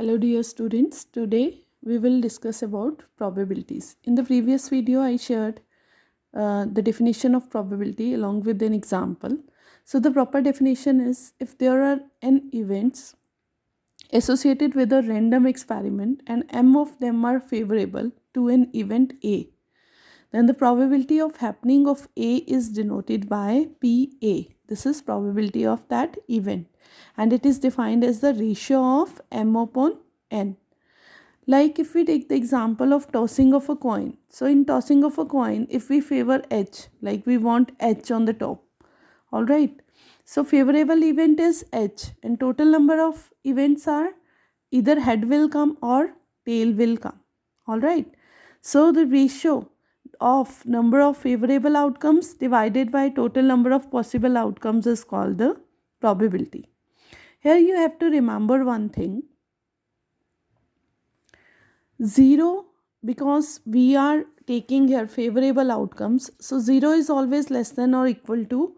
Hello dear students, today we will discuss about probabilities. In the previous video I shared the definition of probability along with an example. So the proper definition is if there are n events associated with a random experiment and m of them are favorable to an event A, then the probability of happening of A is denoted by PA. This is probability of that event and it is defined as the ratio of m upon n. Like if we take the example of tossing of a coin. So in tossing of a coin, if we favor H, like we want H on the top. Alright. So favorable event is H and total number of events are either head will come or tail will come. Alright. So the ratio of number of favorable outcomes divided by total number of possible outcomes is called the probability. Here you have to remember one thing. 0, because we are taking here favorable outcomes, so 0 is always less than or equal to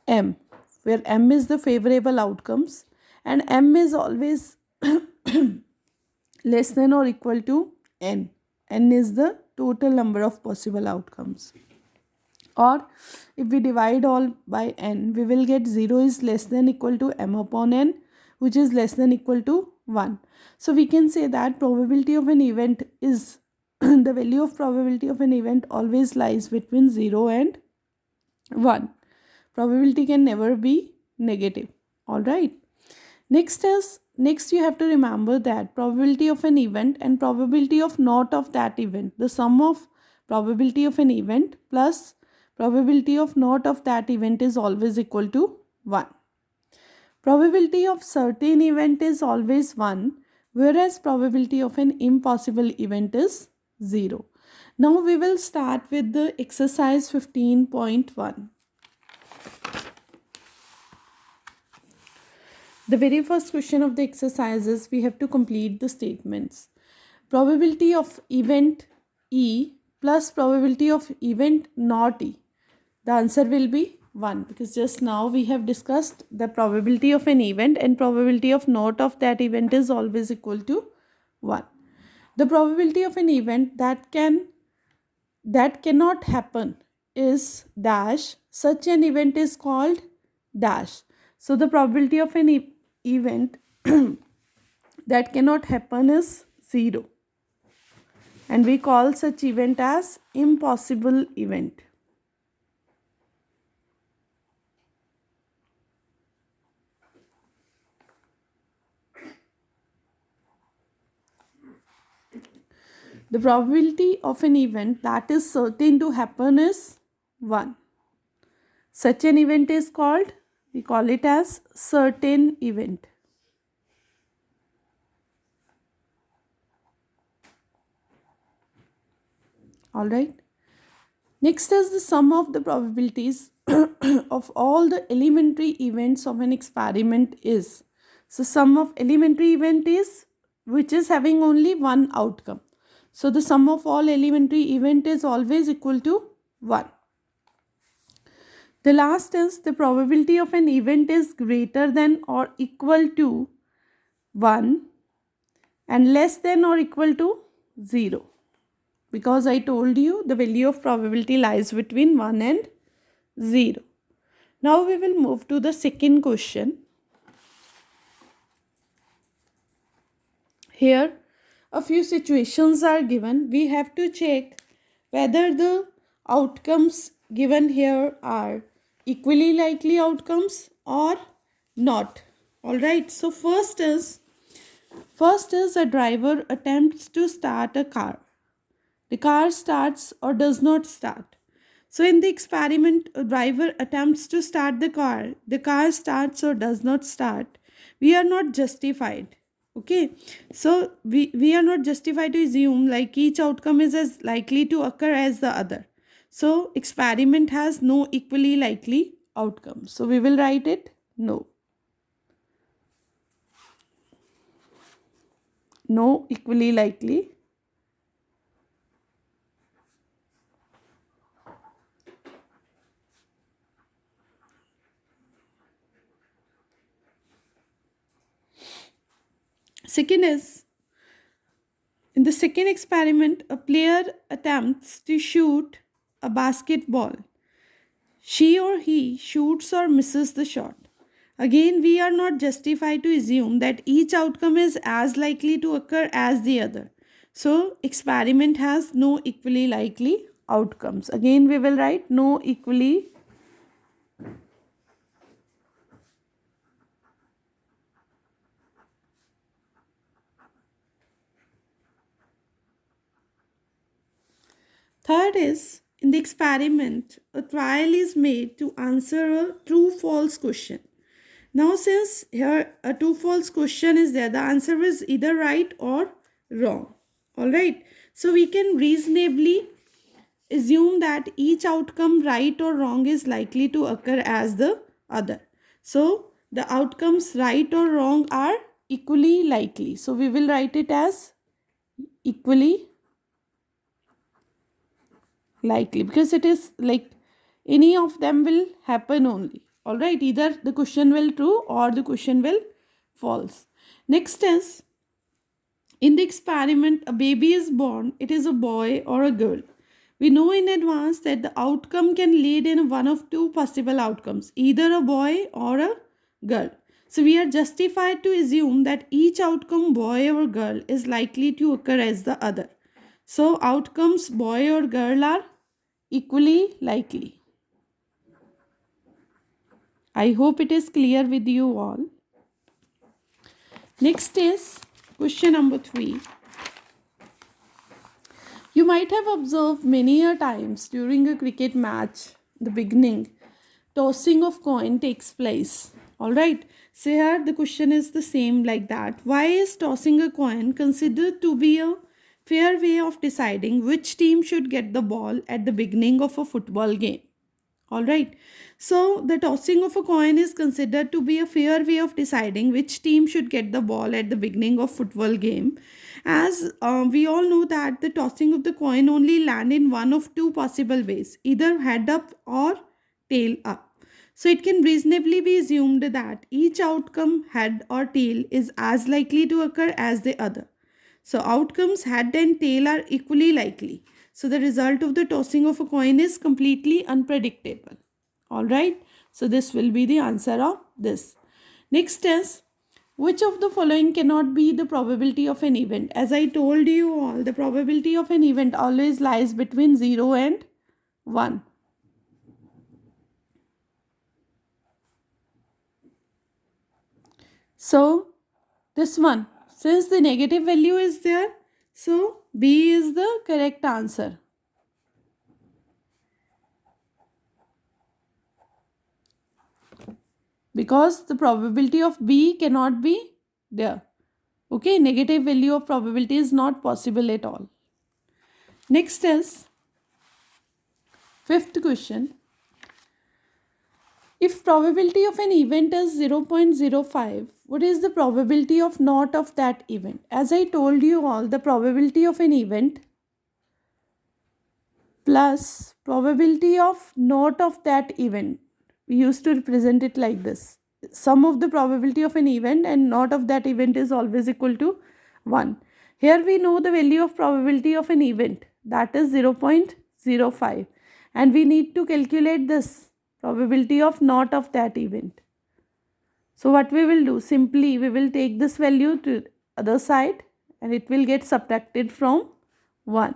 m, where m is the favorable outcomes and m is always less than or equal to n. N is the total number of possible outcomes. Or if we divide all by n, we will get 0 is less than equal to m upon n, which is less than equal to 1. So we can say that probability of an event is the value of probability of an event always lies between 0 and 1. Probability can never be negative. Alright. Next you have to remember that probability of an event and probability of not of that event. The sum of probability of an event plus probability of not of that event is always equal to 1. Probability of certain event is always 1, whereas probability of an impossible event is 0. Now we will start with the exercise 15.1. The very first question of the exercise is we have to complete the statements. Probability of event E plus probability of event not E. The answer will be 1 because just now we have discussed the probability of an event and probability of not of that event is always equal to 1. The probability of an event that cannot happen is dash. Such an event is called dash. So the probability of an event that cannot happen is 0. And we call such event as impossible event. The probability of an event that is certain to happen is 1. Such an event is called, we call it as certain event. Alright. Next is the sum of the probabilities of all the elementary events of an experiment is. So sum of elementary event is which is having only one outcome. So the sum of all elementary event is always equal to 1. The last is the probability of an event is greater than or equal to 1 and less than or equal to 0. Because I told you the value of probability lies between 1 and 0. Now we will move to the second question. Here a few situations are given. We have to check whether the outcomes given here are equally likely outcomes or not. Alright, so first is a driver attempts to start a car. The car starts or does not start. So in the experiment, a driver attempts to start the car starts or does not start. We are not justified. Okay, so we are not justified to assume like each outcome is as likely to occur as the other. So experiment has no equally likely outcome. So we will write it no. No equally likely. Second is, in the second experiment, a player attempts to shoot a basketball. She or he shoots or misses the shot. Again, we are not justified to assume that each outcome is as likely to occur as the other. So, experiment has no equally likely outcomes. Again, we will write no equally Third is, in the experiment, a trial is made to answer a true-false question. Now, since here a true-false question is there, the answer is either right or wrong. Alright, so we can reasonably assume that each outcome, right or wrong, is likely to occur as the other. So, the outcomes right or wrong are equally likely. So, we will write it as equally likely, because it is like any of them will happen only. All right, either the question will true or the question will false. Next is, in the experiment, a baby is born. It is a boy or a girl. We know in advance that the outcome can lead in one of two possible outcomes, either a boy or a girl. So we are justified to assume that each outcome, boy or girl, is likely to occur as the other. So outcomes boy or girl are equally likely. I hope it is clear with you all. Next is question number 3. You might have observed many a times during a cricket match, the beginning, tossing of coin takes place. Alright, so here the question is the same like that. Why is tossing a coin considered to be a fair way of deciding which team should get the ball at the beginning of a football game? Alright, so the tossing of a coin is considered to be a fair way of deciding which team should get the ball at the beginning of football game, as we all know that the tossing of the coin only land in one of two possible ways, either head up or tail up. So it can reasonably be assumed that each outcome, head or tail, is as likely to occur as the other. So outcomes head and tail are equally likely. So the result of the tossing of a coin is completely unpredictable. Alright, so this will be the answer of this. Next is, which of the following cannot be the probability of an event? As I told you all, the probability of an event always lies between 0 and 1. So this one, since the negative value is there, so B is the correct answer. Because the probability of B cannot be there. Okay, negative value of probability is not possible at all. Next is fifth question. If probability of an event is 0.05, what is the probability of not of that event? As I told you all, the probability of an event plus probability of not of that event. We used to represent it like this. Sum of the probability of an event and not of that event is always equal to 1. Here we know the value of probability of an event, that is 0.05, and we need to calculate this probability of not of that event. So what we will do, simply we will take this value to other side and it will get subtracted from 1.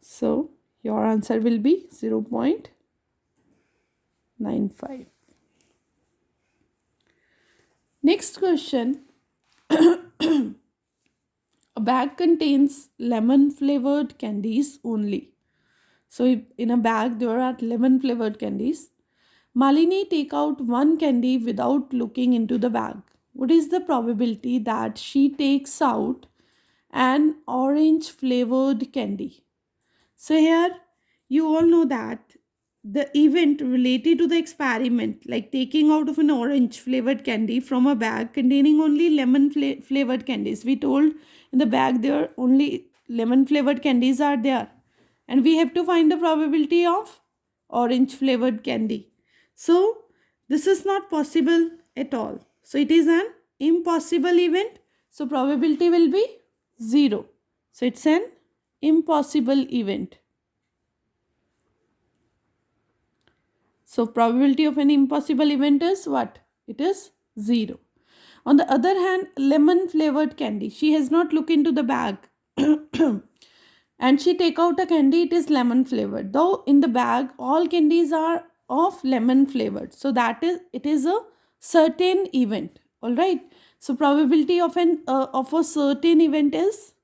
So your answer will be 0.95. Next question. A bag contains lemon flavored candies only. So in a bag there are lemon flavored candies. Malini take out one candy without looking into the bag. What is the probability that she takes out an orange flavored candy? So here you all know that the event related to the experiment, like taking out of an orange flavored candy from a bag containing only lemon flavored candies. We told in the bag there only lemon flavored candies are there, and we have to find the probability of orange flavored candy. So This is not possible at all. So it is an impossible event. So probability will be 0. So it's an impossible event. So probability of an impossible event is what? It is 0. On the other hand, lemon flavored candy. She has not looked into the bag and she take out a candy, it is lemon flavored. Though in the bag all candies are of lemon flavored. So that is, it is a certain event. All right. So probability of a certain event is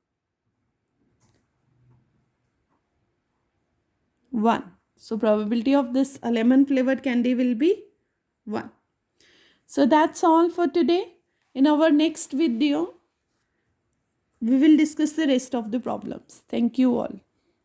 1. So probability of this lemon flavored candy will be 1. So that's all for today. In our next video, we will discuss the rest of the problems. Thank you all.